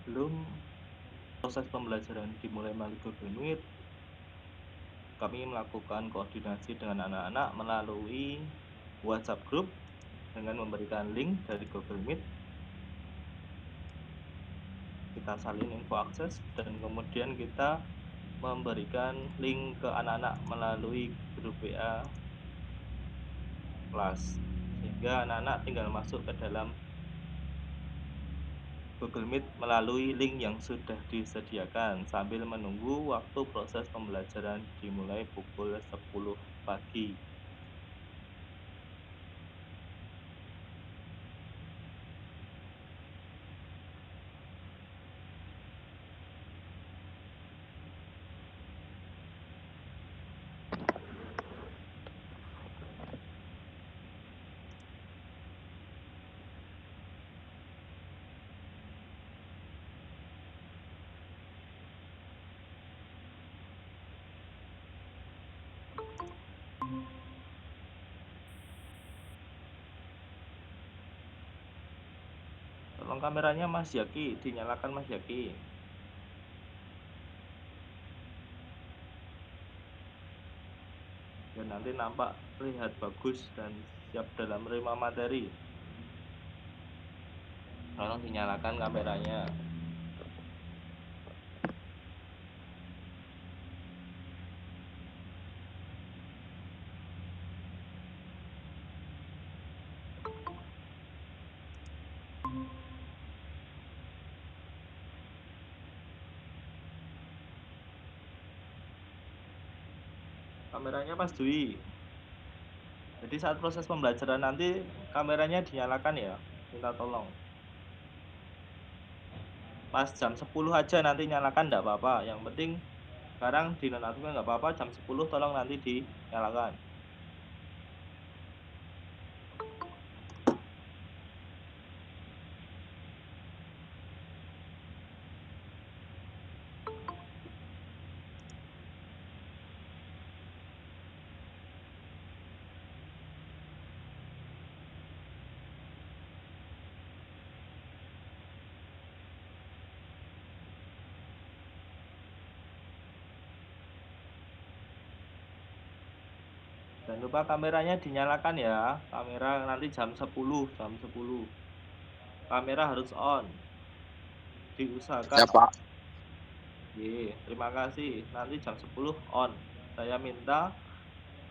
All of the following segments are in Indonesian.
Sebelum proses pembelajaran dimulai melalui Google Meet, kami melakukan koordinasi dengan anak-anak melalui WhatsApp Group dengan memberikan link dari Google Meet. Kita salin info akses dan kemudian kita memberikan link ke anak-anak melalui grup WA kelas, sehingga anak-anak tinggal masuk ke dalam Google Meet melalui link yang sudah disediakan sambil menunggu waktu proses pembelajaran dimulai pukul 10 pagi. Tolong kameranya Mas Yaki, dinyalakan Mas Yaki. Dan nanti nampak terlihat bagus dan siap dalam menerima materi. Tolong dinyalakan kameranya. Kameranya Mas Dwi. Jadi saat proses pembelajaran nanti kameranya dinyalakan ya, minta tolong. Pas jam 10 aja nanti nyalakan enggak apa-apa. Yang penting sekarang di nonaktifkan enggak apa-apa, jam 10 tolong nanti dinyalakan. Jangan lupa kameranya dinyalakan ya. Kamera nanti jam 10, jam 10. Kamera harus on. Diusahakan. Ya, Pak. Oke, terima kasih. Nanti jam 10 on. Saya minta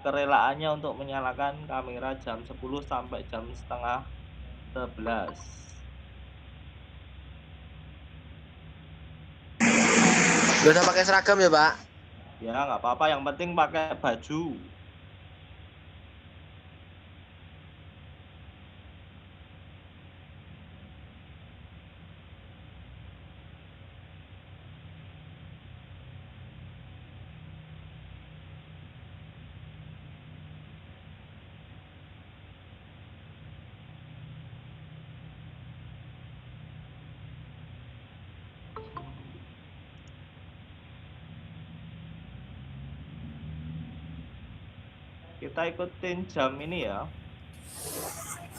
kerelaannya untuk menyalakan kamera jam 10 sampai jam setengah 11. Gak usah pakai seragam ya, Pak? Ya, nggak apa-apa. Yang penting pakai baju. Kita ikutin jam ini ya.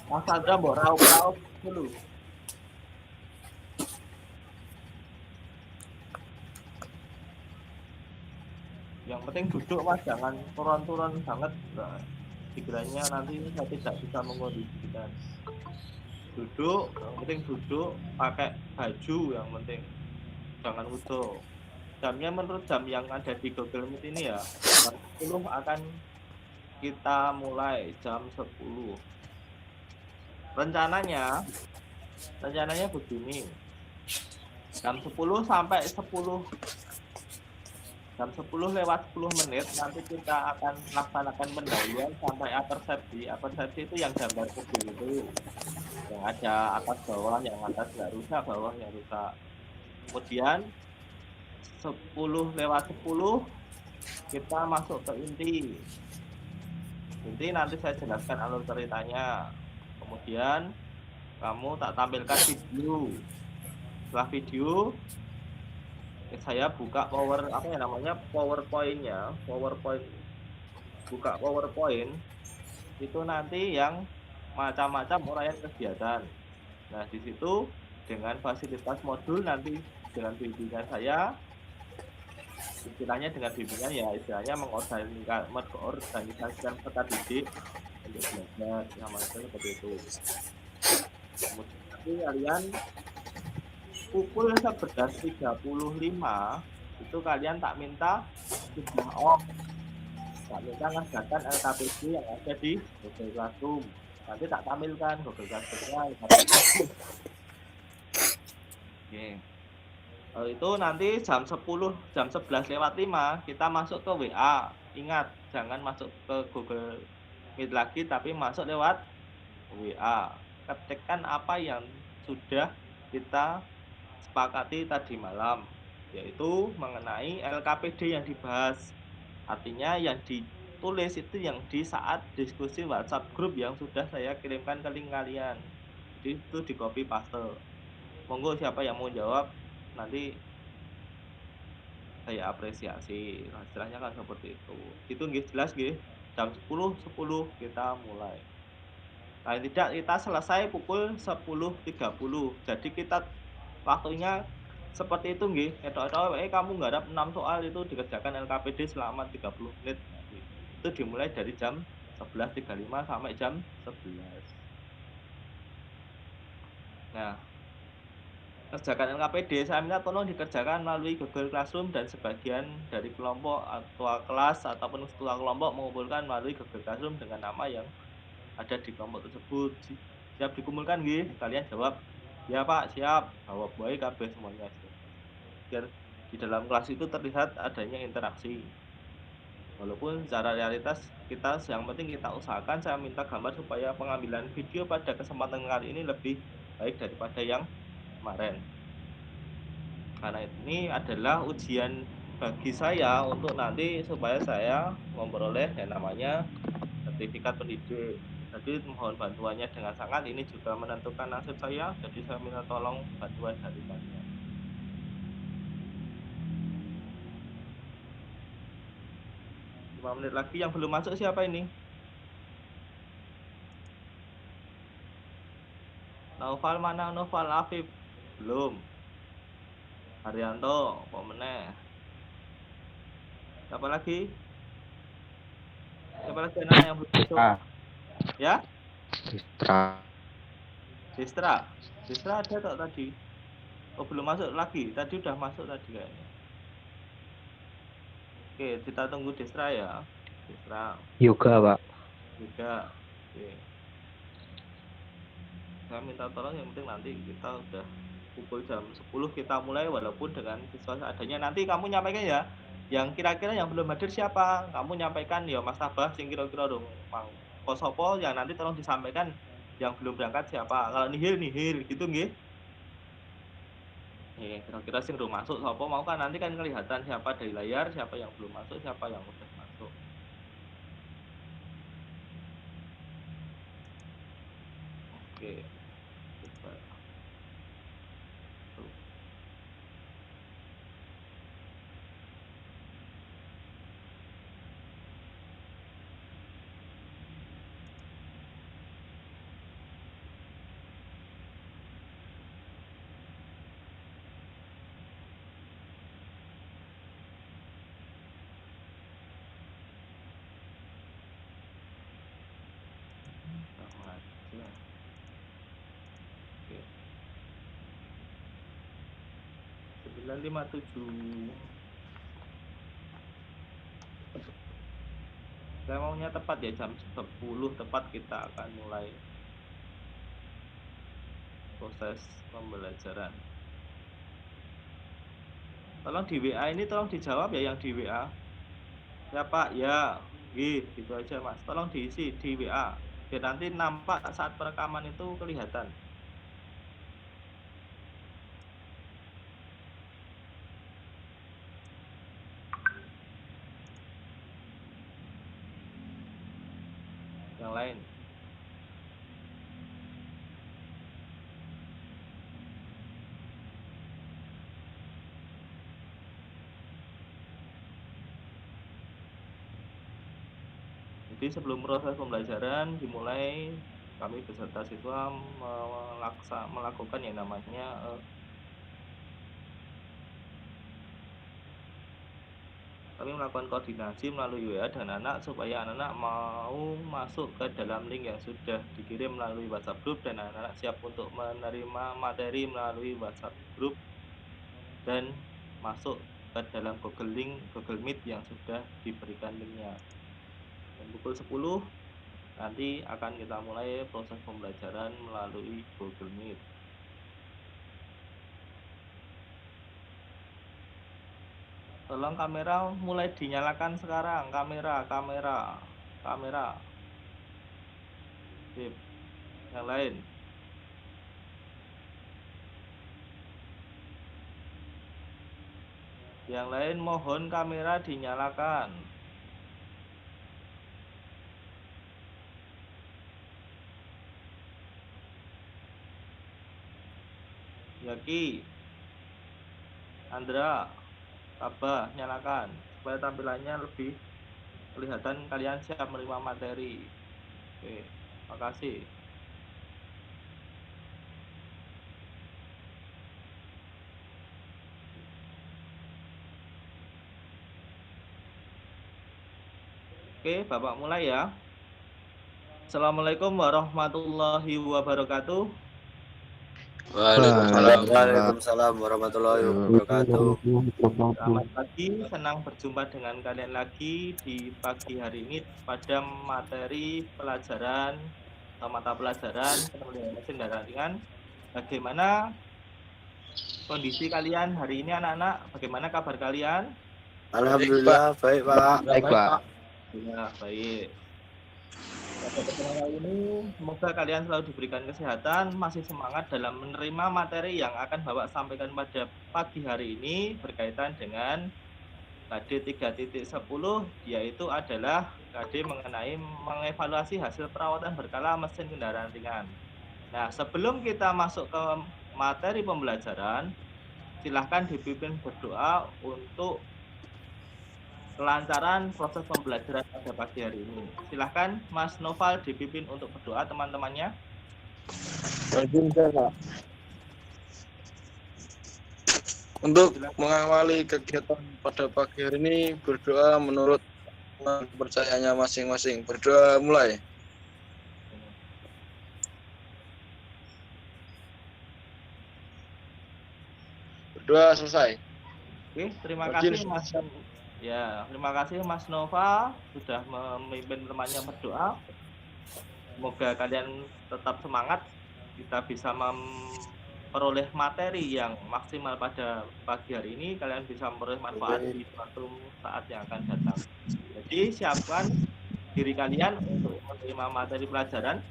Mas Sandra mau raup-raup dulu. Yang penting duduk Mas, jangan turun-turun banget. Nah, pikirannya nanti saya tidak bisa mengkondisikan. Duduk, yang penting duduk, pakai baju yang penting. Jangan utuh. Jamnya menurut jam yang ada di Google Meet ini ya, jam 10 akan kita mulai jam 10. Rencananya begini. Jam 10 sampai 10. Jam 10 lewat 10 menit nanti kita akan laksanakan pendahuluan sampai apersepsi. Apersepsi itu yang gambar kecil itu. Yang ada atas bawah, yang atas nggak rusak, bawah yang rusak. Kemudian 10 lewat 10 kita masuk ke inti. Inti nanti saya jelaskan alur ceritanya. Kemudian kamu tak tampilkan video. Setelah video saya buka PowerPoint-nya, buka PowerPoint itu nanti yang macam-macam uraian kegiatan. Nah, di situ dengan fasilitas modul nanti dengan bimbingan saya, istilahnya dengan bimbingan ya istilahnya mengorganisasikan peserta didik untuk belajar sama seperti itu. Kemudian nanti kalian pukul 11.35 itu kalian tak minta sudah off, tak minta ngerjakan LKPD yang ada di Google Classroom. Nanti tak tampilkan Google Classroom-nya LKPD. Oke. Itu nanti jam 11.05 kita masuk ke WA. Ingat, jangan masuk ke Google Meet lagi tapi masuk lewat WA. Ketikkan apa yang sudah kita sepakati tadi malam, yaitu mengenai LKPD yang dibahas. Artinya yang ditulis itu yang di saat diskusi WhatsApp grup yang sudah saya kirimkan ke link kalian. Jadi itu di copy paste. Monggo siapa yang mau jawab nanti saya apresiasi. Nah, istilahnya kan seperti itu. Itu nggih jelas nggih. Jam 10.10 kita mulai. Paling tidak kita selesai pukul 10.30. Jadi kita waktunya seperti itu nggih. Etok-etok kamu nggarap 6 soal itu dikerjakan LKPD selama 30 menit. Itu dimulai dari jam 11.35 sampai jam 11. Nah, kerjakan LKPD saya minta tolong dikerjakan melalui Google Classroom dan sebagian dari kelompok atau kelas ataupun ketua kelompok mengumpulkan melalui Google Classroom dengan nama yang ada di kelompok tersebut. Siap dikumpulkan nggih? Kalian jawab, "Ya, Pak, siap." Jawab baik kabeh semuanya. Biar di dalam kelas itu terlihat adanya interaksi. Walaupun secara realitas kita yang penting kita usahakan saya minta gambar supaya pengambilan video pada kesempatan kali ini lebih baik daripada yang kemarin. Karena ini adalah ujian bagi saya untuk nanti supaya saya memperoleh yang namanya sertifikat pendidik. Jadi mohon bantuannya dengan sangat, ini juga menentukan nasib saya, jadi saya minta tolong bantuan dari kalian. 5 menit lagi yang belum masuk siapa ini? Naufal mana? Naufal Afif? Belum. Haryanto, apa meneh? Siapa lagi? Siapa lagi anak yang belum masuk? Ya? Destra. Destra ada tak tadi? Oh, belum masuk lagi. Tadi udah masuk tadi kayaknya. Oke, kita tunggu Destra ya. Destra. Yoga, Pak. Juga. Oke. Saya minta tolong yang penting nanti kita udah pukul jam 10 kita mulai walaupun dengan siswa seadanya. Nanti kamu nyampaikan ya. Yang kira-kira yang belum hadir siapa? Kamu nyampaikan ya Mas Tabah sing kira-kira dong Mang Kosopo yang nanti tolong disampaikan yang belum berangkat siapa. Kalau nihil gitu nggih. Kira-kira sing belum masuk sapa mau kan nanti kan kelihatan siapa dari layar, siapa yang belum masuk, siapa yang udah masuk. Oke. Coba. Tuh. Sama aja. Oke. 9.57. Saya maunya tepat ya jam 10 tepat kita akan mulai proses pembelajaran. Tolong di WA ini tolong dijawab ya yang di WA. Ya Pak, ya. Gitu aja Mas. Tolong diisi di WA. Biar nanti nampak saat perekaman itu kelihatan. Yang lain. Jadi sebelum proses pembelajaran dimulai kami beserta siswa melakukan yang namanya kami melakukan koordinasi melalui WA dan anak supaya anak-anak mau masuk ke dalam link yang sudah dikirim melalui WhatsApp group, dan anak-anak siap untuk menerima materi melalui WhatsApp group dan masuk ke dalam Google Meet yang sudah diberikan linknya. Dan pukul 10 nanti akan kita mulai proses pembelajaran melalui Google Meet. Tolong kamera mulai dinyalakan sekarang. Kamera. Sip. Yang lain. Yang lain mohon kamera dinyalakan. Yaki, Andra, Abah, nyalakan supaya tampilannya lebih kelihatan kalian siap menerima materi. Oke, makasih. Oke, Bapak mulai ya. Assalamualaikum warahmatullahi wabarakatuh. Waalaikumsalam warahmatullahi wabarakatuh. Selamat pagi, senang berjumpa dengan kalian lagi di pagi hari ini pada materi pelajaran atau mata pelajaran pengendalian mesin dan ringan. Bagaimana kondisi kalian hari ini anak-anak? Bagaimana kabar kalian? Alhamdulillah baik Pak. Baik, Pak. Ya, baik. Pada kesempatan kali ini, semoga kalian selalu diberikan kesehatan, masih semangat dalam menerima materi yang akan Bapak sampaikan pada pagi hari ini berkaitan dengan KD 3.10, yaitu adalah KD mengenai mengevaluasi hasil perawatan berkala mesin kendaraan ringan. Nah, sebelum kita masuk ke materi pembelajaran, silahkan dipimpin berdoa untuk kelancaran proses pembelajaran pada pagi hari ini. Silahkan Mas Noval dipimpin untuk berdoa teman-temannya. Untuk mengawali kegiatan pada pagi hari ini, berdoa menurut kepercayaannya masing-masing. Berdoa mulai. Berdoa selesai. Oke, terima kasih Mas. Ya, terima kasih Mas Nova sudah memimpin temannya berdoa. Semoga kalian tetap semangat, kita bisa memperoleh materi yang maksimal pada pagi hari ini, kalian bisa memperoleh manfaat di suatu saat yang akan datang. Jadi siapkan diri kalian untuk menerima materi pelajaran.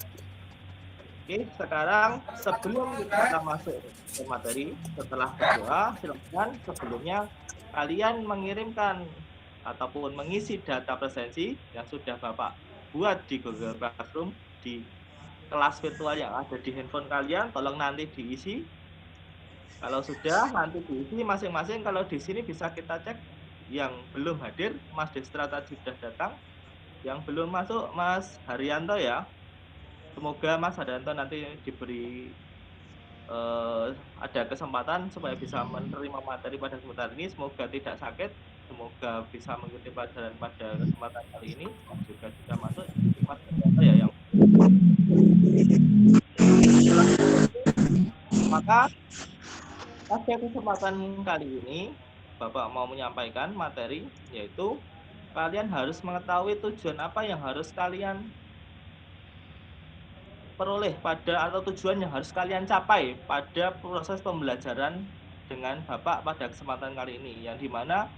Oke, sekarang sebelum kita masuk ke materi, setelah berdoa, silakan sebelumnya kalian mengirimkan ataupun mengisi data presensi yang sudah Bapak buat di Google Classroom di kelas virtual yang ada di handphone kalian, tolong nanti diisi. Kalau sudah, nanti diisi masing-masing. Kalau di sini bisa kita cek yang belum hadir, Mas Destra tadi sudah datang. Yang belum masuk, Mas Haryanto ya. Semoga Mas Haryanto nanti diberi ada kesempatan supaya bisa menerima materi pada kesempatan ini. Semoga tidak sakit, semoga bisa mengikuti pelajaran pada kesempatan kali ini. Juga sudah masuk Mas Haryanto ya yang maka pada kesempatan kali ini Bapak mau menyampaikan materi, yaitu kalian harus mengetahui tujuan apa yang harus kalian peroleh pada atau tujuan yang harus kalian capai pada proses pembelajaran dengan Bapak pada kesempatan kali ini, yang dimana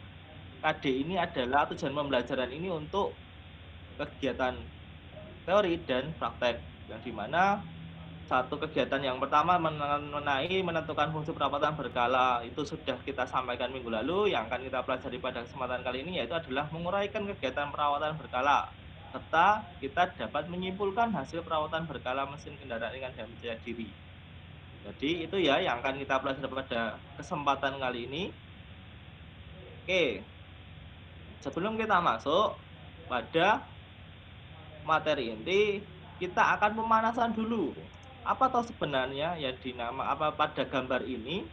KD ini adalah tujuan pembelajaran ini untuk kegiatan teori dan praktek, yang dimana satu kegiatan yang pertama mengenai menentukan fungsi perapatan berkala itu sudah kita sampaikan minggu lalu. Yang akan kita pelajari pada kesempatan kali ini yaitu adalah menguraikan kegiatan perawatan berkala, serta kita dapat menyimpulkan hasil perawatan berkala mesin kendaraan ringan dan percaya diri. Jadi itu ya yang akan kita pelajari pada kesempatan kali ini. Oke, sebelum kita masuk pada materi inti, kita akan pemanasan dulu. Apa toh sebenarnya ya dinama apa pada gambar ini?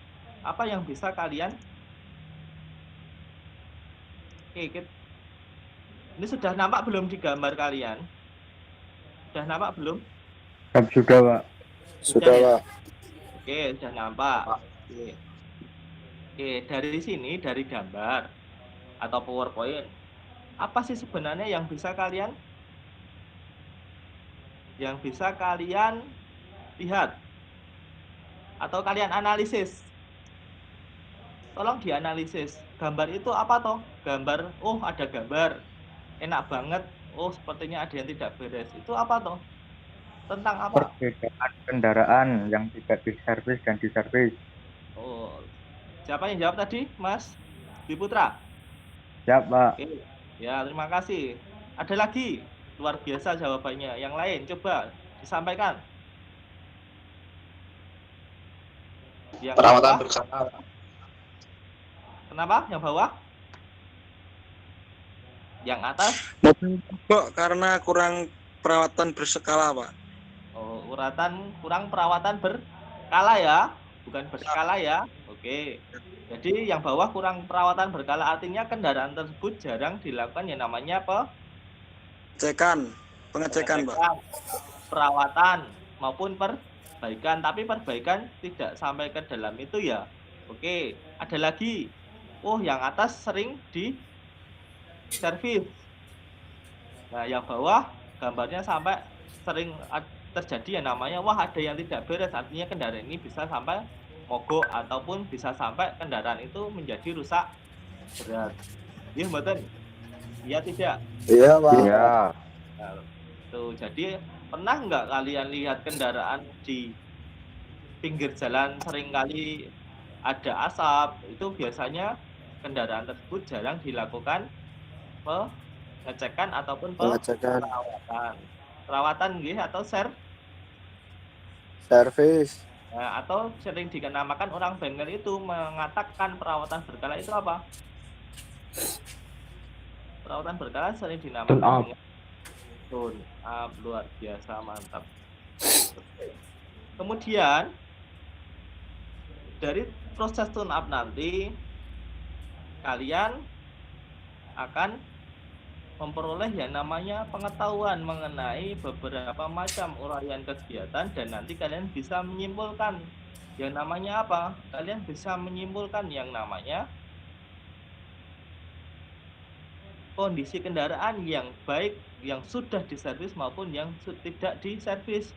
Apa yang bisa kalian ini sudah nampak belum di gambar kalian? Sudah nampak belum? Sudah, Pak. Sudah, ya? Pak. Oke, sudah nampak. Oke, dari sini, dari gambar atau PowerPoint, apa sih sebenarnya yang bisa kalian lihat atau kalian analisis? Tolong dianalisis. Gambar itu apa toh? Gambar, oh ada gambar, enak banget. Oh sepertinya ada yang tidak beres. Itu apa toh? Tentang apa? Perbedaan kendaraan yang tidak diservis dan diservis. Oh, siapa yang jawab tadi, Mas Dwi Putra? Siap, Pak. Oke. Ya, terima kasih. Ada lagi? Luar biasa jawabannya. Yang lain, coba disampaikan. Yang Perawatan bawah, berkala. kenapa? Yang bawah? Yang atas? Kok karena kurang perawatan berskala, Pak? Oh, kurang perawatan berkala ya, bukan berskala ya. Oke. Jadi yang bawah kurang perawatan berkala artinya kendaraan tersebut jarang dilakukan yang namanya Pengecekan, Pak. perawatan maupun perbaikan, tapi perbaikan tidak sampai ke dalam itu ya. Oke, ada lagi. Oh, yang atas sering di servis. Nah, yang bawah gambarnya sampai sering terjadi yang namanya wah ada yang tidak beres, artinya kendaraan ini bisa sampai mogok ataupun bisa sampai kendaraan itu menjadi rusak berat. Iya, mboten? Iya tidak? Iya, Pak. Iya. Nah, tuh, jadi pernah nggak kalian lihat kendaraan di pinggir jalan seringkali ada asap? Itu biasanya kendaraan tersebut jarang dilakukan pengecekan ataupun Pengecekan. perawatan nggih atau Servis. Nah, atau sering dinamakan orang bengkel itu mengatakan perawatan berkala itu apa? Perawatan berkala sering dinamakan dengan tune up. Luar biasa, mantap. Kemudian dari proses tune up nanti kalian akan memperoleh yang namanya pengetahuan mengenai beberapa macam uraian kegiatan dan nanti kalian bisa menyimpulkan yang namanya apa? Kalian bisa menyimpulkan yang namanya kondisi kendaraan yang baik yang sudah diservis maupun yang tidak diservis.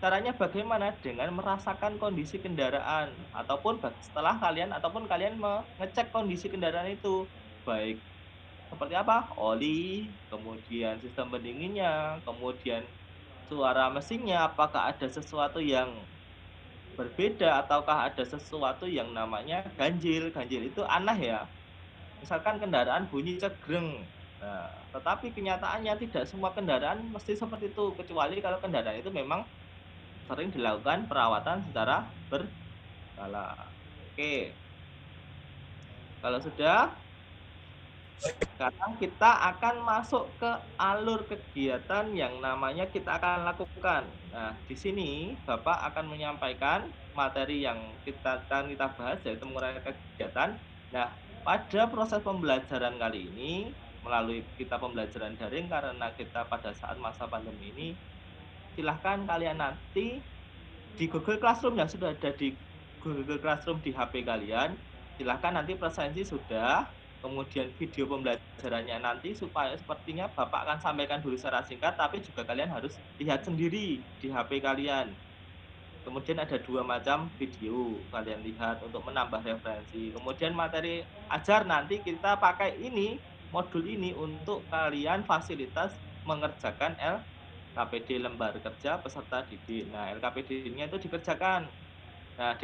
Caranya bagaimana? Dengan merasakan kondisi kendaraan ataupun setelah kalian mengecek kondisi kendaraan itu baik seperti apa? Oli, kemudian sistem pendinginnya, kemudian suara mesinnya, apakah ada sesuatu yang berbeda ataukah ada sesuatu yang namanya ganjil. Ganjil itu aneh ya. Misalkan kendaraan bunyi cegreng. Nah, tetapi kenyataannya tidak semua kendaraan mesti seperti itu, kecuali kalau kendaraan itu memang sering dilakukan perawatan secara berkala. Oke. Kalau sudah, sekarang kita akan masuk ke alur kegiatan yang namanya kita akan lakukan. Nah, di sini Bapak akan menyampaikan materi yang kita bahas yaitu mengurangi kegiatan. Nah, pada proses pembelajaran kali ini melalui kita pembelajaran daring karena kita pada saat masa pandemi ini, silahkan kalian nanti di Google Classroom yang sudah ada di Google Classroom di HP kalian, silahkan nanti presensi sudah. Kemudian video pembelajarannya nanti supaya sepertinya Bapak akan sampaikan dulu secara singkat, tapi juga kalian harus lihat sendiri di HP kalian. Kemudian ada 2 macam video kalian lihat untuk menambah referensi. Kemudian materi ajar nanti kita pakai ini, modul ini untuk kalian fasilitas mengerjakan LKPD lembar kerja peserta didik. Nah, LKPD-nya itu dikerjakan. Nah,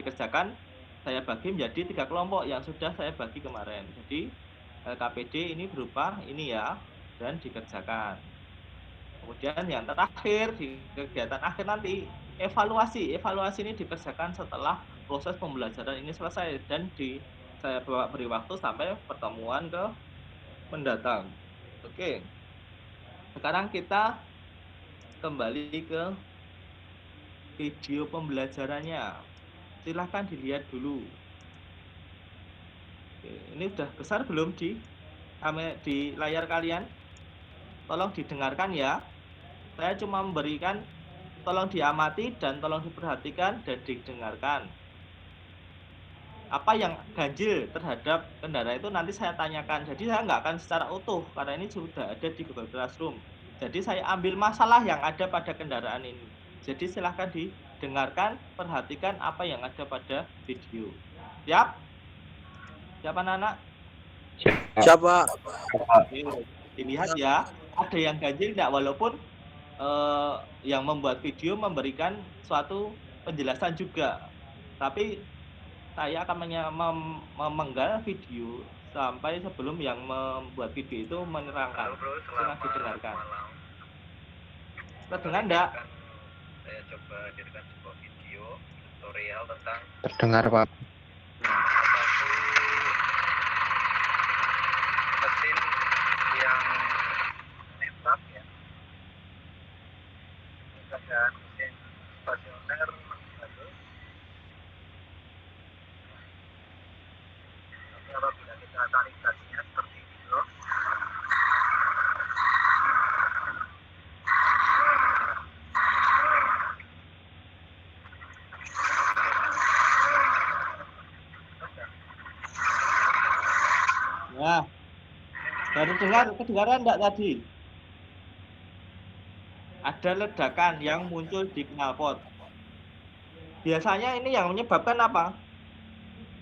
saya bagi menjadi 3 kelompok yang sudah saya bagi kemarin. Jadi LKPD ini berupa ini ya, dan dikerjakan. Kemudian yang terakhir di kegiatan akhir nanti evaluasi. Evaluasi ini dikerjakan setelah proses pembelajaran ini selesai dan saya beri waktu sampai pertemuan mendatang. Oke. Sekarang kita kembali ke video pembelajarannya. Silahkan dilihat dulu. Oke, ini udah besar belum di layar kalian? Tolong didengarkan ya. Saya cuma memberikan, tolong diamati dan tolong diperhatikan dan didengarkan. Apa yang ganjil terhadap kendaraan itu nanti saya tanyakan. Jadi saya nggak akan secara utuh karena ini sudah ada di Google Classroom. Jadi saya ambil masalah yang ada pada kendaraan ini. Jadi silahkan didengarkan, perhatikan apa yang ada pada video. Siap? Siapa anak-anak? Siapa? Oke, dilihat ya. Ada yang ganjil tidak walaupun yang membuat video memberikan suatu penjelasan juga. Tapi saya akan memenggal video sampai sebelum yang membuat video itu menerangkan. Silahkan didengarkan. Terdengar enggak? Saya coba hadirkan sebuah video tutorial tentang Terdengar, Pak. apa sih mesin yang nembak ya. Kita ada mesin stasioner lalu kalau tidak kita tarik gajinya seperti ini loh. Ya. Baru kedengaran enggak tadi? Ada ledakan yang muncul di knalpot. Biasanya ini yang menyebabkan apa?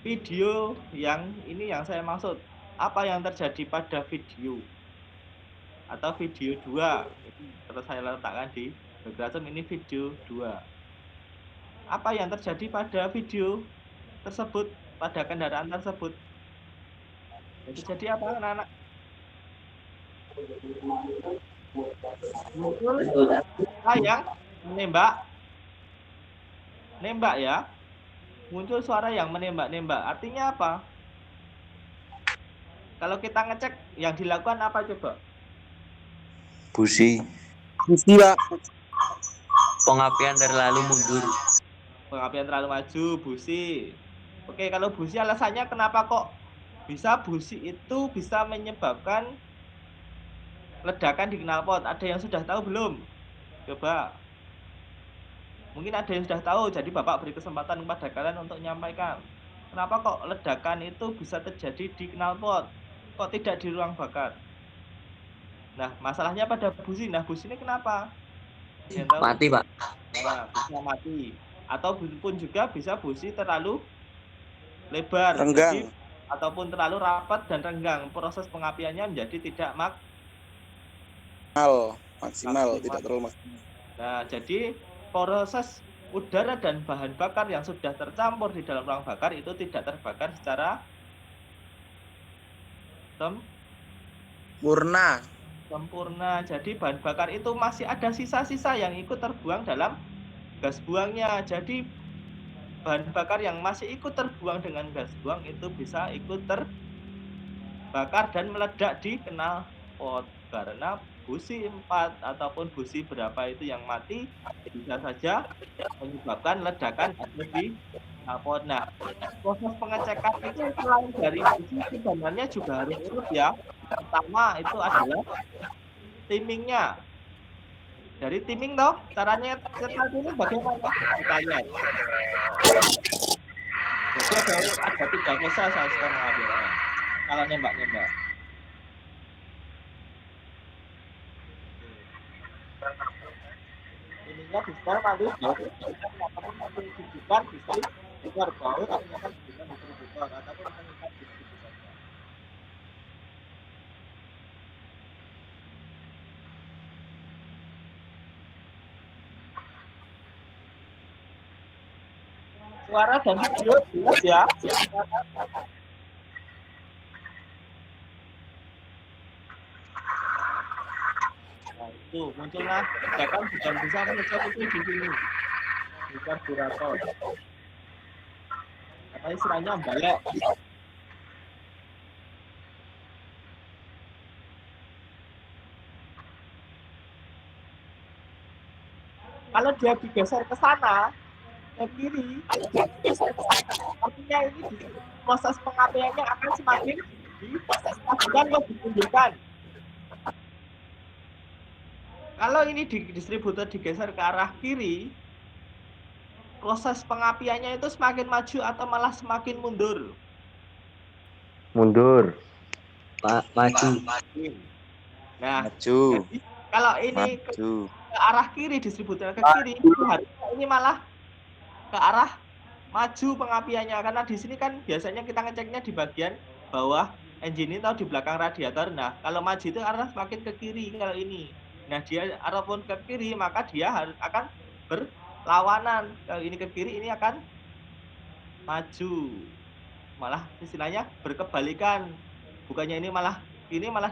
Video yang ini yang saya maksud. Apa yang terjadi pada video? Atau video 2. Terus saya letakkan di Classroom ini video 2. Apa yang terjadi pada video tersebut, pada kendaraan tersebut? Yang terjadi apa anak-anak? Muncul suara yang menembak ya. Muncul suara yang menembak. Artinya apa? Kalau kita ngecek yang dilakukan apa coba? Busi. Busi, Pak. Pengapian terlalu mundur. Pengapian terlalu maju, busi. Oke, kalau busi alasannya kenapa kok bisa busi itu bisa menyebabkan ledakan di knalpot? Ada yang sudah tahu belum? Coba. Mungkin ada yang sudah tahu, jadi Bapak beri kesempatan kepada kalian untuk menyampaikan. Kenapa kok ledakan itu bisa terjadi di knalpot? Kok tidak di ruang bakar? Nah, masalahnya pada busi. Nah, busi ini kenapa? Mati, Pak. Nah, bisa mati. Atau pun juga bisa busi terlalu lebar. Renggang. Jadi, ataupun terlalu rapat dan renggang. Proses pengapiannya menjadi tidak maksimal, tidak terlalu maksimal. Nah, jadi proses udara dan bahan bakar yang sudah tercampur di dalam ruang bakar itu tidak terbakar secara sempurna. Jadi bahan bakar itu masih ada sisa-sisa yang ikut terbuang dalam gas buangnya. Jadi bahan bakar yang masih ikut terbuang dengan gas buang itu bisa ikut terbakar dan meledak di knalpot. Karena busi 4 ataupun busi berapa itu yang mati bisa saja menyebabkan ledakan ada di knalpot. Nah, proses pengecekan itu selain dari busi sebenarnya juga harus urut ya. Pertama itu adalah timingnya. Dari timing toh, caranya setelah ini bagaimana? Kita lihat. Jadi ada 3 fase saat sekarang mengambilnya. Kalau nembak-nembak. Ininya bisa nanti dibutuhkan bisa keluar bau atau akan bisa distributor ataupun mengikat distributornya. Suara dan video jelas ya. Nah, itu muncullah ledakan bukan bisa menyebabkan itu di sini. Di karburator. Karena istilahnya balok. Kalau dia digeser ke sana, ke kiri, artinya ini proses pengapiannya akan semakin distabilkan atau dimundurkan. Kalau ini distributor digeser ke arah kiri, proses pengapiannya itu semakin maju atau malah semakin mundur? Mundur. Maju. Nah, Maju. jadi kalau ini ke Maju. arah kiri, distributor ke kiri, itu harusnya ini malah ke arah maju pengapiannya, karena di sini kan biasanya kita ngeceknya di bagian bawah engine atau di belakang radiator. Nah, kalau maju itu arah semakin ke kiri kalau ini. Nah, dia arahpun ke kiri, maka dia akan berlawanan. Kalau ini ke kiri, ini akan maju. Malah istilahnya berkebalikan. Bukannya ini malah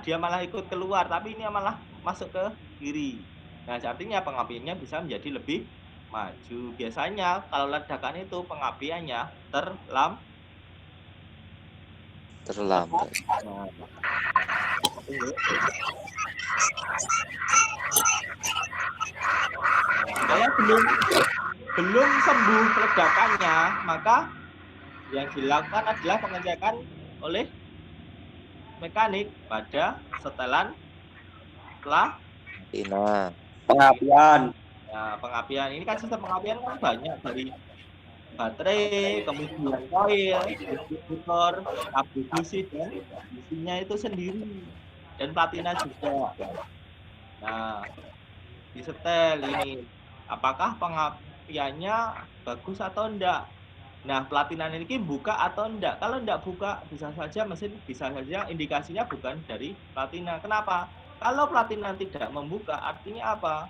dia malah ikut keluar, tapi ini malah masuk ke kiri. Nah, artinya pengapiannya bisa menjadi lebih maju. Biasanya kalau ledakan itu pengapiannya Terlambat. Kalau belum sembuh ledakannya, maka yang dilakukan adalah pengecekan oleh mekanik pada setelan Ina. Pengapian. Nah, pengapian ini kan sistem pengapian kan banyak, dari baterai, kemudian koil, distributor, kabel busi, dan businya itu sendiri, dan platina juga. Nah, disetel ini apakah pengapiannya bagus atau enggak. Nah, platina ini buka atau enggak. Kalau enggak buka, bisa saja indikasinya bukan dari platina. Kenapa? Kalau platina tidak membuka, artinya apa?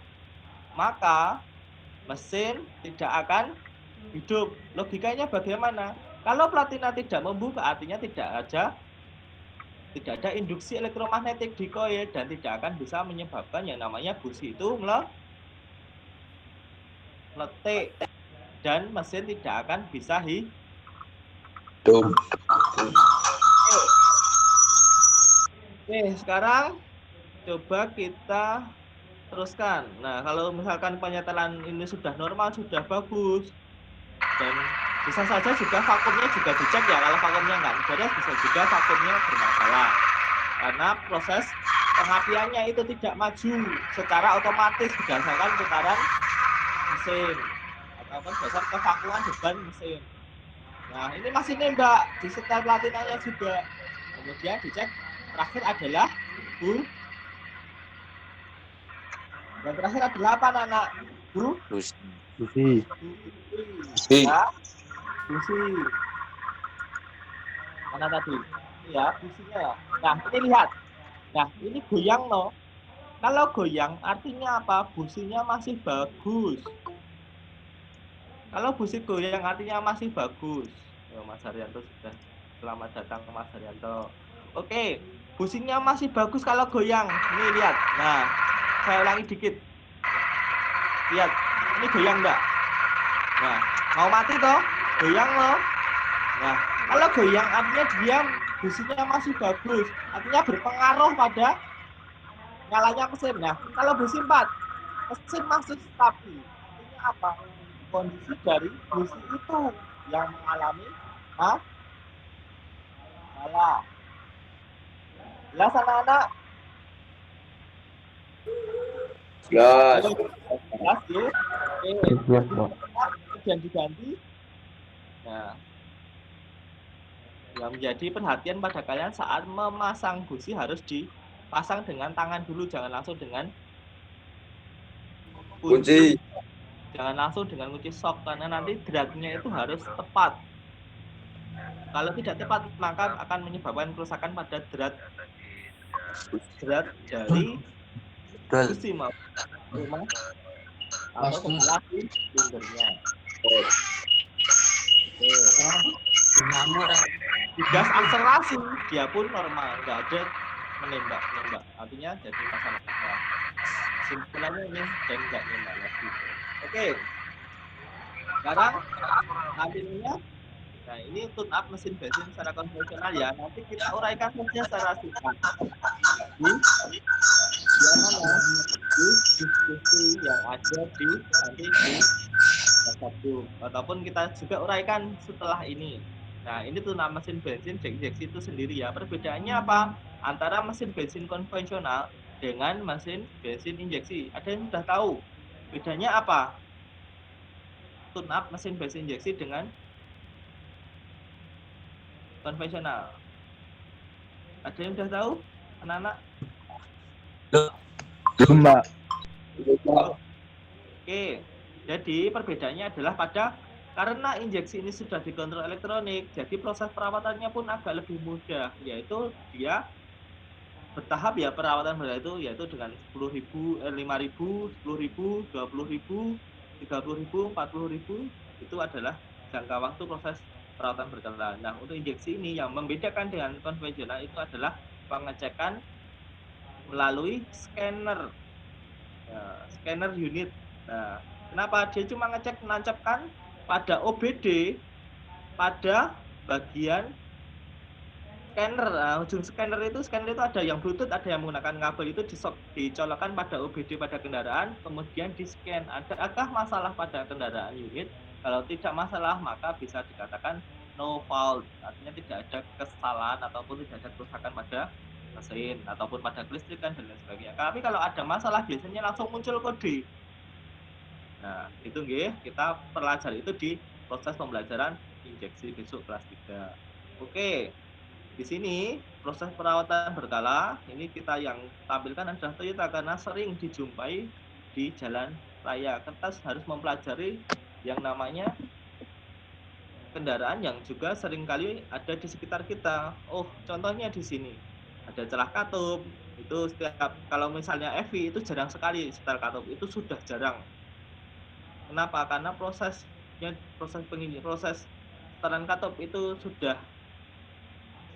Maka mesin tidak akan hidup. Logikanya bagaimana? Kalau platina tidak membuka, artinya tidak ada induksi elektromagnetik di koil, dan tidak akan bisa menyebabkan yang namanya busi itu meletik, dan mesin tidak akan bisa hidup. Oke, sekarang coba kita teruskan. Nah, kalau misalkan penyetelan ini sudah normal, sudah bagus, dan bisa saja juga vakumnya juga dicek ya. Kalau vakumnya nggak beres, bisa juga vakumnya bermasalah, karena proses pengapiannya itu tidak maju secara otomatis berdasarkan putaran mesin ataupun berdasarkan kevakuman beban mesin. Nah, ini masih nembak, disetel platinanya juga. Kemudian dicek terakhir adalah yang terakhir adalah apa, anak? Busi. Ya, busi. Mana tadi? Ini ya, businya ya. Nah, ini lihat. Nah, ini goyang loh. Kalau goyang artinya apa? Businya masih bagus. Kalau busi goyang artinya masih bagus. Oh, Mas Haryanto sudah. Selamat datang Mas Haryanto. Oke, businya masih bagus kalau goyang. Ini lihat. Nah, saya ulangi dikit. Lihat, ini goyang enggak? Nah, mau mati toh? Goyang loh. Nah, kalau goyang artinya dia businya masih bagus. Artinya berpengaruh pada nyalanya mesin. Nah, kalau busi 4, mesin masih stabil. Artinya apa? Kondisi dari busi itu yang mengalami masalah. Jelas anak-anak? Jelas. Jelas ya? Oke. Kemudian diganti. Nah, yang menjadi perhatian pada kalian saat memasang busi harus dipasang dengan tangan dulu, jangan langsung dengan kunci. Jangan langsung dengan kunci sok, karena nanti dratnya itu harus tepat. Kalau tidak tepat, maka akan menyebabkan kerusakan pada drat dari busi maupun atau kepala silindernya. Gas akselerasi dia pun normal, nggak ada menembak. Artinya jadi masalah. Simpulannya ini dan nggak nembak lagi. Oke. Sekarang akhirnya, nah ini tune up mesin bensin secara konvensional ya. Nanti kita uraikan saja secara singkat. Di diskusi yang ada di nanti di WhatsApp group ataupun kita juga uraikan setelah ini. Nah, ini tuh mesin bensin injeksi itu sendiri ya. Perbedaannya apa antara mesin bensin konvensional dengan mesin bensin injeksi? Ada yang sudah tahu bedanya apa? Tune up mesin bensin injeksi dengan konvensional. Ada yang sudah tahu, anak-anak? Belum, Mbak. Oke, jadi perbedaannya adalah karena injeksi ini sudah dikontrol elektronik, jadi proses perawatannya pun agak lebih mudah, yaitu dia bertahap ya perawatan itu yaitu dengan 10.000, 5.000, 10.000, 20.000, 30.000, 40.000 itu adalah jangka waktu proses perawatan berkala. Nah, untuk injeksi ini yang membedakan dengan konvensional itu adalah pengecekan melalui scanner, scanner unit. Nah, kenapa dia cuma ngecek menancapkan pada OBD pada bagian scanner. Nah, ujung scanner itu ada yang Bluetooth, ada yang menggunakan kabel, itu dicolokkan pada OBD pada kendaraan, kemudian di-scan. Adakah masalah pada kendaraan unit? Kalau tidak masalah, maka bisa dikatakan no fault, artinya tidak ada kesalahan ataupun tidak ada kerusakan pada mesin ataupun pada kelistrikan dan lain sebagainya. Tapi kalau ada masalah biasanya langsung muncul kode. Nah, itu kita pelajari itu di proses pembelajaran injeksi besok kelas 3. Oke. Di sini proses perawatan berkala ini kita yang tampilkan adalah Toyota karena sering dijumpai di jalan raya. Kita harus mempelajari yang namanya kendaraan yang juga seringkali ada di sekitar kita. Oh, contohnya di sini ada celah katup. Itu setiap kalau misalnya EV itu jarang sekali setel katup, itu sudah jarang. Kenapa? Karena proses setelan katup itu sudah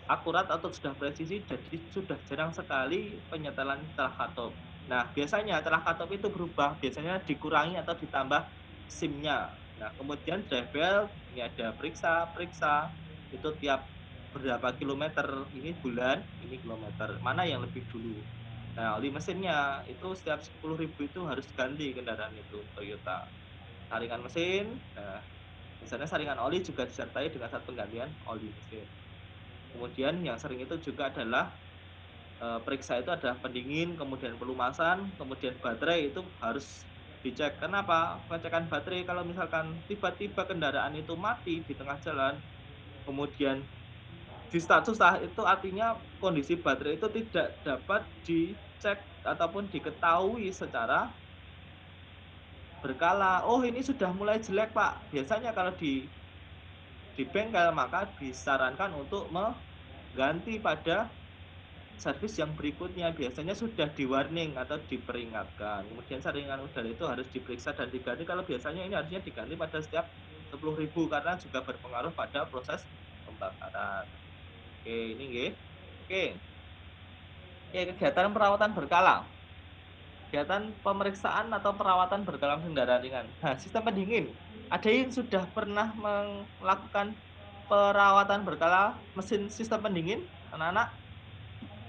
akurat atau sudah presisi, jadi sudah jarang sekali penyetelan celah katup. Nah, biasanya celah katup itu berubah, biasanya dikurangi atau ditambah SIM-nya. Nah, kemudian drive belt, ini ada periksa, itu tiap berapa kilometer, ini bulan, ini kilometer, mana yang lebih dulu. Nah, oli mesinnya itu setiap 10.000 itu harus ganti kendaraan itu Toyota. Saringan mesin, nah, misalnya saringan oli juga disertai dengan satu penggantian oli mesin. Kemudian yang sering itu juga adalah periksa itu ada pendingin, kemudian pelumasan, kemudian baterai itu harus dicek. Kenapa? Pengecekan baterai kalau misalkan tiba-tiba kendaraan itu mati di tengah jalan, kemudian di start susah, itu artinya kondisi baterai itu tidak dapat dicek ataupun diketahui secara berkala. Oh, ini sudah mulai jelek, Pak. Biasanya kalau di bengkel maka disarankan untuk mengganti pada servis yang berikutnya, biasanya sudah di warning atau diperingatkan. Kemudian saringan udara itu harus diperiksa dan diganti. Kalau biasanya ini harusnya diganti pada setiap 10.000 karena juga berpengaruh pada proses pembakaran. Oke, ini Oke, kegiatan perawatan berkala. Kegiatan pemeriksaan atau perawatan berkala kendaraan ringan. Nah, sistem pendingin. Ada yang sudah pernah melakukan perawatan berkala mesin sistem pendingin, anak-anak?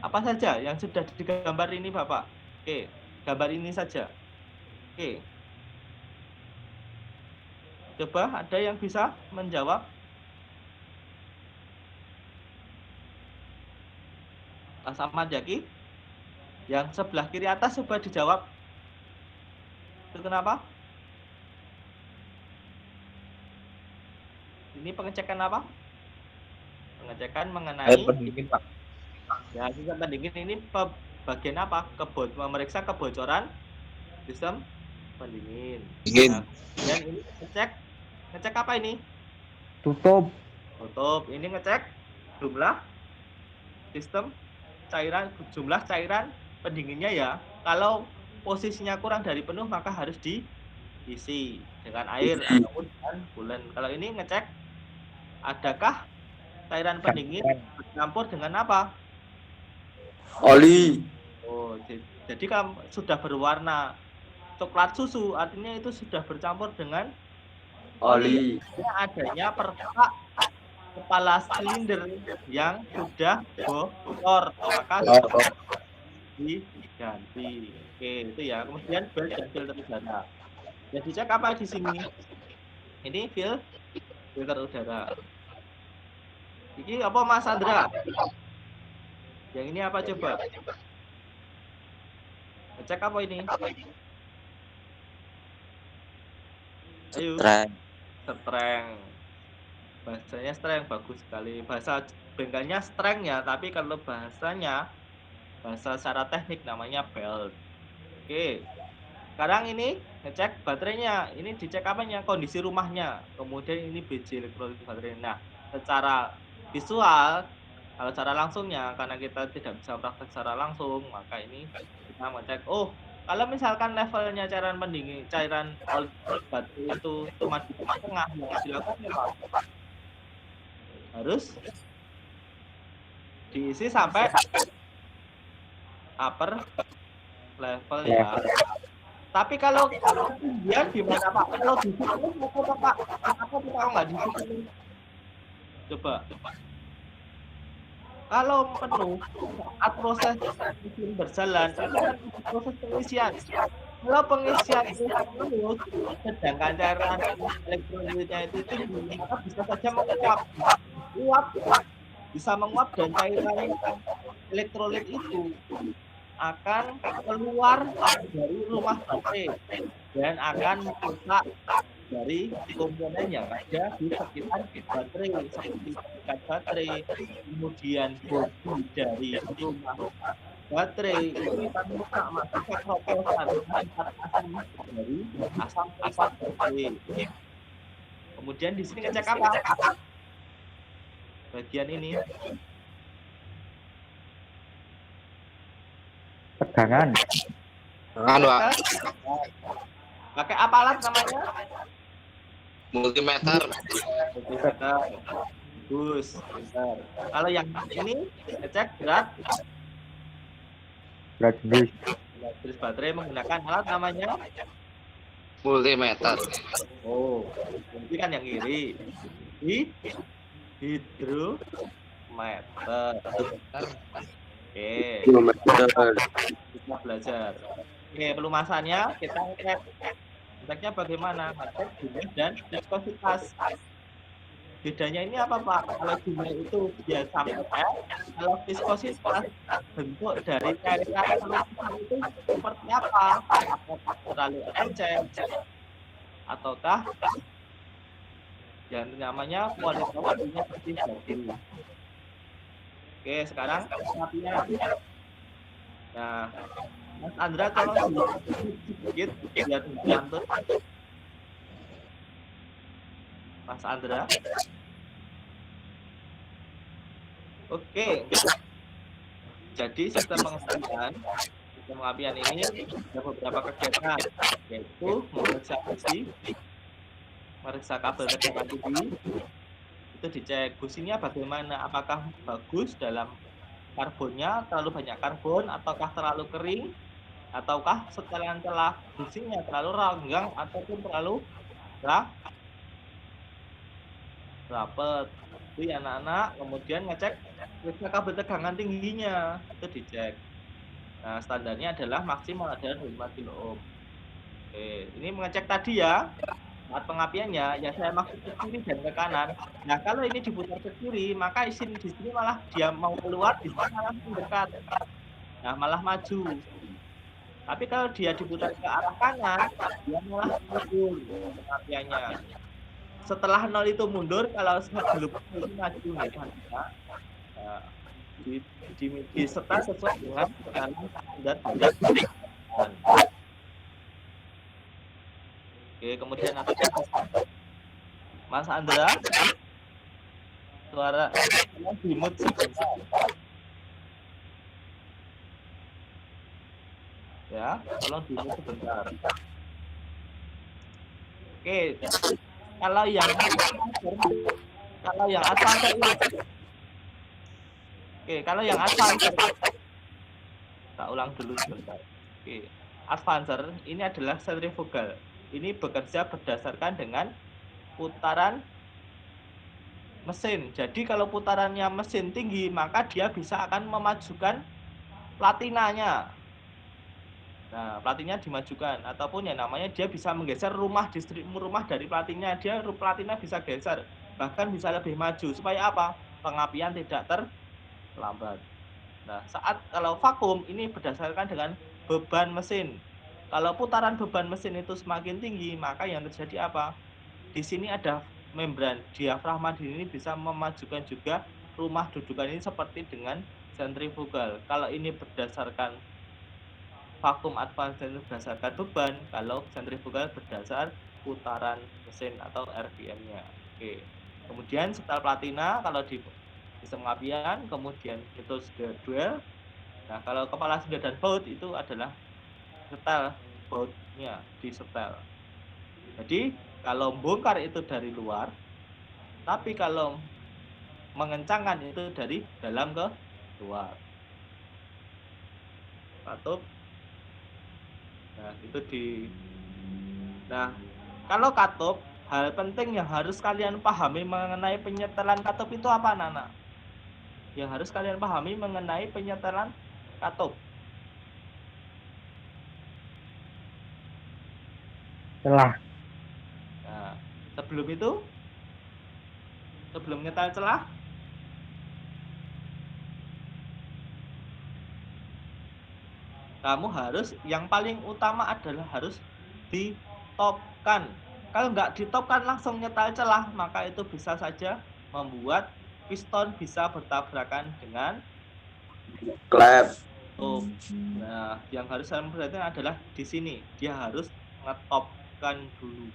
Apa saja yang sudah digambar ini, Bapak? Oke, gambar ini saja. Oke. Coba ada yang bisa menjawab? Mas Ahmad Jaki? Yang sebelah kiri atas coba dijawab. Itu kenapa? Ini pengecekan apa? Pengecekan mengenai pendingin, Pak. Ya, sistem pendingin ini bagian apa? Memeriksa kebocoran sistem pendingin. Dingin. Nah, kemudian ini ngecek apa ini? Tutup. Ini ngecek jumlah sistem cairan, jumlah cairan pendinginnya ya. Kalau posisinya kurang dari penuh maka harus diisi dengan air ataupun dengan bulan. Kalau ini ngecek adakah cairan pendingin bercampur dengan apa? Oli. Oh, jadi kalau sudah berwarna coklat susu, artinya itu sudah bercampur dengan oli. Adanya pertak kepala silinder yang sudah bocor, maka diganti. Oke, itu ya. Kemudian belt dan filter udara. Ya dicek apa di sini? Ini filter udara. Ini apa Mas Andra? Yang ini apa coba? Cek apa ini? Ayo. Strength. Bahasanya strength bagus sekali. Bahasa bengkelnya strength ya, tapi kalau bahasa secara teknik namanya belt. Oke. Sekarang ini ngecek baterainya. Ini dicek apanya? Kondisi rumahnya. Kemudian ini BJ elektrolit baterai. Nah, secara visual kalau secara langsungnya karena kita tidak bisa praktek secara langsung, maka ini kita ngecek kalau misalkan levelnya cairan oli baterai itu cuma di tengah, yang dilakukan apa? Harus diisi sampai upper level ya. Tapi kalau dia gimana Pak? Kalau di sini apa Pak? Apa kita nggak di sini? Coba. Kalau penuh saat proses mesin berjalan, itu kan proses pengisian. Kalau pengisian itu terus, sedangkan cairan elektrolitnya itu tinggi, maka bisa saja menguap. Bisa menguap dan cairan elektrolit itu akan keluar dari rumah baterai dan akan merusak dari komponen yang ada di sekitar baterai seperti sekat baterai, kemudian bodi dari rumah baterai itu akan merusak maka oplosan asam dari asam sulfat baterai. Kemudian di sini ngecek apa? Bagian ini tegangan. Pakai apa alat namanya? Multimeter. Bagus. Kalau yang ini ngecek berat jenis baterai menggunakan alat namanya Multimeter. ini kan yang kiri. Hidrometer. Oke. Kita belajar. Oke, pelumasannya kita ngecek. Ngeceknya bagaimana? Ngecek jumlah dan viskositas. Bedanya ini apa Pak? Kalau jumlah itu biasa kalau viskositas bentuk dari cairan itu seperti apa? Apakah terlalu encer ataukah yang namanya kualitasnya seperti bagian. Oke, sekarang pengapian. Nah, Mas Andra tolong sedikit biar dibantu. Mas Andra. Oke. Jadi sistem pengapian ini ada beberapa kegiatan, yaitu memeriksa busi, meriksa kabel tegangan tinggi, itu dicek businya bagaimana, apakah bagus dalam karbonnya, terlalu banyak karbon, ataukah terlalu kering, ataukah celah businya terlalu renggang ataupun terlalu rapet. Itu anak-anak, kemudian ngecek kabel tegangan tingginya, itu dicek. Nah, standarnya adalah maksimal adalah 25 kilo ohm. Oke, ini mengecek tadi ya. Saat pengapiannya, ya saya maksud ke kiri dan ke kanan. Nah, kalau ini diputar ke kiri, maka di sini malah dia mau keluar, di sini malah mendekat. Nah, malah maju. Tapi kalau dia diputar ke arah kanan, dia malah mundur pengapiannya. Setelah 0 itu mundur, kalau sebelum itu maju. Nah, di setar sesuai dengan tekanan standar. Oke, kemudian Mas Andra, suara dimut sebentar. Ya, tolong dimut sebentar. Oke, kalau yang advance ini. Oke, kalau yang advance, kita ulang dulu sebentar. Oke, advancer ini adalah sentrifugal. Ini bekerja berdasarkan dengan putaran mesin. Jadi kalau putarannya mesin tinggi, maka dia bisa akan memajukan platinanya. Nah, platinnya dimajukan ataupun yang namanya dia bisa menggeser rumah dari platinnya, platina bisa geser, bahkan bisa lebih maju supaya apa? Pengapian tidak terlambat. Nah, kalau vakum ini berdasarkan dengan beban mesin. Kalau putaran beban mesin itu semakin tinggi, maka yang terjadi apa? Di sini ada membran diafragma di sini bisa memajukan juga rumah dudukan ini seperti dengan sentrifugal. Kalau ini berdasarkan vakum advance dan berdasarkan beban, kalau sentrifugal berdasar putaran mesin atau RPM-nya. Oke. Kemudian setel platina kalau di sistem pengapian, kemudian itu duel. Nah, kalau kepala sender dan baut itu adalah setel bautnya di setel. Jadi kalau bongkar itu dari luar, tapi kalau mengencangkan itu dari dalam ke luar. Katup. Nah, Nah, kalau katup, hal penting yang harus kalian pahami mengenai penyetelan katup itu apa, Nana? Yang harus kalian pahami mengenai penyetelan katup. Celah. Nah, sebelum nyetel celah, kamu harus, yang paling utama adalah harus ditopkan. Kalau nggak ditopkan langsung nyetel celah, maka itu bisa saja membuat piston bisa bertabrakan dengan Klep. Nah, yang harus saya perhatikan adalah di sini dia harus ngetopkan dulu.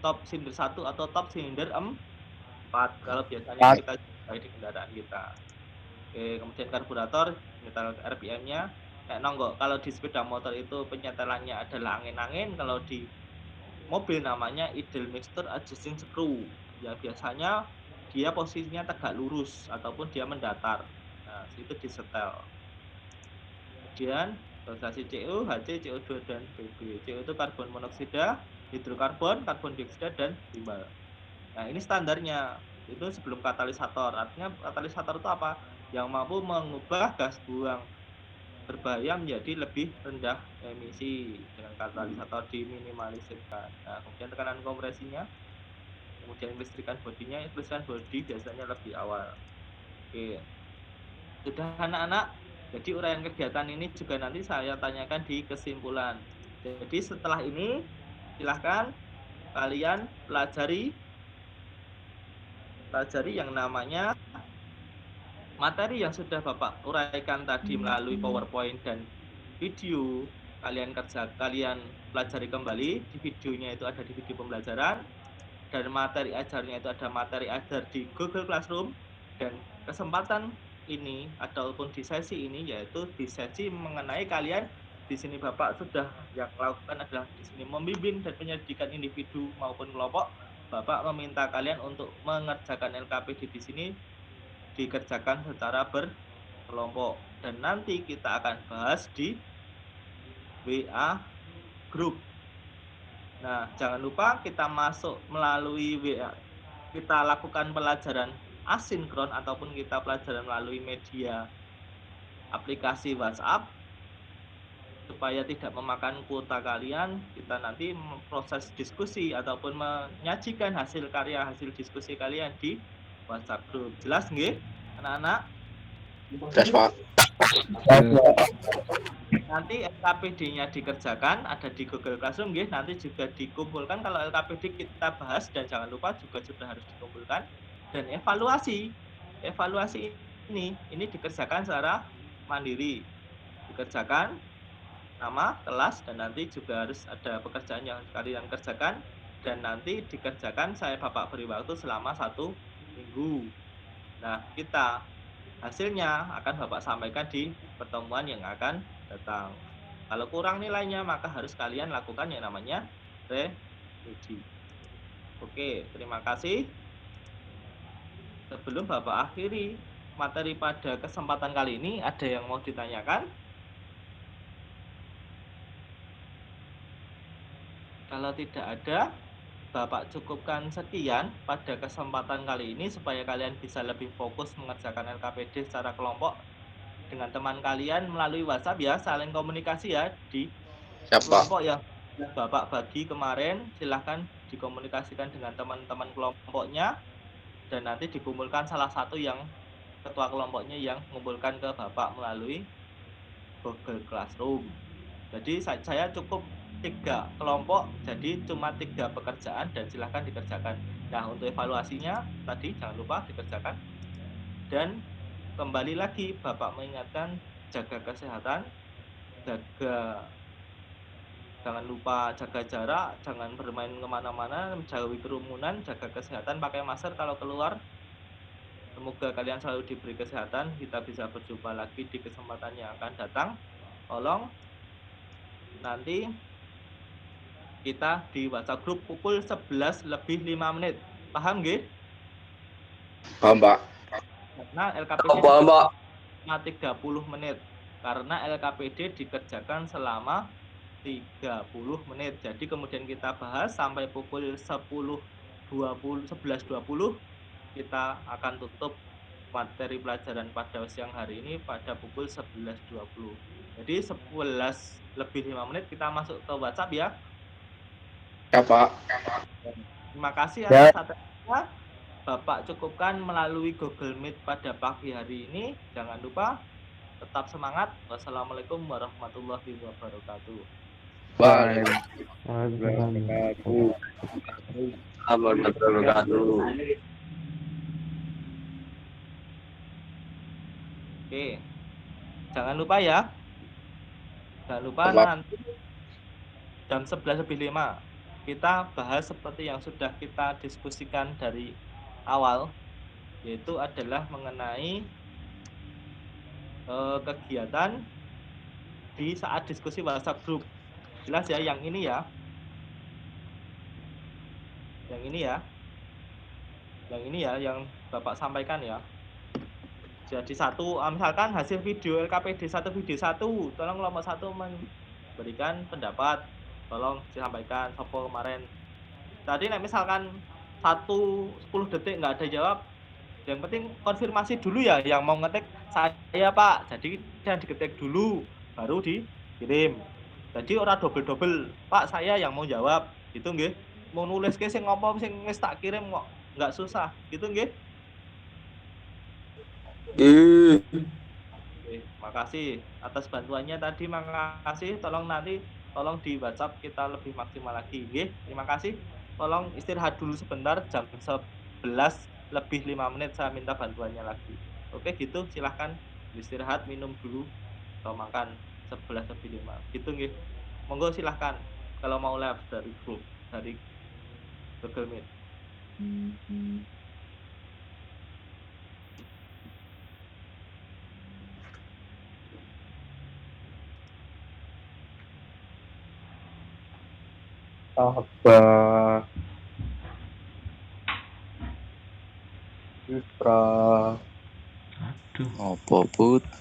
Top silinder 1 atau top silinder 4 kalau biasanya kita pakai di kendaraan kita. Oke, kemudian karburator nyetel RPM-nya kayak nonggok. Kalau di sepeda motor itu penyetelannya adalah angin-angin, kalau di mobil namanya idle mixture adjusting screw. Ya biasanya dia posisinya tegak lurus ataupun dia mendatar. Nah, itu disetel. Kemudian dosasi CO, HC, CO2 dan BB. CO itu karbon monoksida, hidrokarbon, karbon dioksida dan timbal. Nah, ini standarnya. Itu sebelum katalisator. Artinya katalisator itu apa? Yang mampu mengubah gas buang berbahaya menjadi lebih rendah emisi. Dengan katalisator diminimalisirkan. Nah, kemudian tekanan kompresinya, kemudian listrikan bodinya. Listrikan bodi biasanya lebih awal. Oke. Sudah anak-anak? Jadi uraian kegiatan ini juga nanti saya tanyakan di kesimpulan. Jadi setelah ini silahkan kalian pelajari yang namanya materi yang sudah Bapak uraikan tadi melalui PowerPoint dan video. Kalian pelajari kembali. Di videonya itu ada di video pembelajaran, dan materi ajarnya itu ada materi ajar di Google Classroom. Dan kesempatan ini ataupun di sesi ini yaitu di sesi mengenai kalian di sini Bapak sudah yang lakukan adalah di sini membimbing dan penyelidikan individu maupun kelompok. Bapak meminta kalian untuk mengerjakan LKPD di sini dikerjakan secara berkelompok, dan nanti kita akan bahas di WA group. Nah, jangan lupa kita masuk melalui WA. Kita lakukan pelajaran asinkron ataupun kita pelajaran melalui media aplikasi WhatsApp supaya tidak memakan kuota kalian. Kita nanti proses diskusi ataupun menyajikan hasil diskusi kalian di WhatsApp group. Jelas nggih, anak-anak? Tes, Pak. Nanti LKPD-nya dikerjakan ada di Google Classroom nggih, nanti juga dikumpulkan. Kalau LKPD kita bahas, dan jangan lupa juga sudah harus dikumpulkan. Dan evaluasi ini dikerjakan secara mandiri, dikerjakan nama kelas, dan nanti juga harus ada pekerjaan yang kalian kerjakan, dan nanti dikerjakan saya Bapak beri waktu selama 1 minggu. Nah, hasilnya akan Bapak sampaikan di pertemuan yang akan datang. Kalau kurang nilainya maka harus kalian lakukan yang namanya revisi. Oke, terima kasih. Sebelum Bapak akhiri materi pada kesempatan kali ini, ada yang mau ditanyakan? Kalau tidak ada, Bapak cukupkan sekian pada kesempatan kali ini supaya kalian bisa lebih fokus mengerjakan LKPD secara kelompok dengan teman kalian melalui WhatsApp ya, saling komunikasi ya di Siapa? kelompok yang Bapak bagi kemarin. Silahkan dikomunikasikan dengan teman-teman kelompoknya dan nanti dikumpulkan salah satu yang ketua kelompoknya yang mengumpulkan ke Bapak melalui Google Classroom. Jadi saya cukup 3 kelompok, jadi cuma 3 pekerjaan dan silahkan dikerjakan. Nah, untuk evaluasinya tadi jangan lupa dikerjakan. Dan kembali lagi Bapak mengingatkan jaga kesehatan, jangan lupa jaga jarak, jangan bermain kemana-mana, menjauhi kerumunan, jaga kesehatan, pakai masker kalau keluar. Semoga kalian selalu diberi kesehatan. Kita bisa berjumpa lagi di kesempatan yang akan datang. Tolong nanti kita di WhatsApp grup pukul 11 lebih 5 menit. Paham nggih? Paham, Pak. Karena LKPD Pak. selama 30 menit. Karena LKPD dikerjakan selama 30 menit. Jadi kemudian kita bahas sampai pukul 11.20 kita akan tutup materi pelajaran pada siang hari ini pada pukul 11.20. Jadi 11 lebih 5 menit kita masuk ke WhatsApp ya. Ya, Pak. Terima kasih Ya. atas atensinya. Bapak cukupkan melalui Google Meet pada pagi hari ini. Jangan lupa tetap semangat. Wassalamualaikum warahmatullahi wabarakatuh. Waalaikumsalam. Oke. Jangan lupa ya. Jangan lupa Apa? nanti jam 11 lebih 5 kita bahas seperti yang sudah kita diskusikan dari awal, yaitu adalah mengenai kegiatan di saat diskusi WhatsApp group. Jelas ya, yang ini ya. Yang ini ya. Yang ini ya, yang Bapak sampaikan ya. Jadi misalkan hasil video LKPD 1 video 1, tolong kelompok 1 memberikan pendapat. Tolong disampaikan sopo kemarin. Tadi misalkan 10 detik nggak ada jawab, yang penting konfirmasi dulu ya yang mau ngetik saya Pak. Jadi yang diketik dulu baru dikirim. Jadi orang double Pak saya yang mau jawab gitu nggih. Mau nulis ke sing ngopo sing wis tak kirim kok nggak susah gitu nggih. Oke, makasih atas bantuannya tadi, makasih. Tolong di WhatsApp kita lebih maksimal lagi nggih. Terima kasih. Tolong istirahat dulu sebentar, jam 11 lebih 5 menit saya minta bantuannya lagi. Oke gitu, silahkan istirahat, minum dulu atau makan 11 lebih 5 gitu nggih. Monggo silahkan kalau mau live dari grup dari Google Meet. Abah, Yusra. Apa, Put?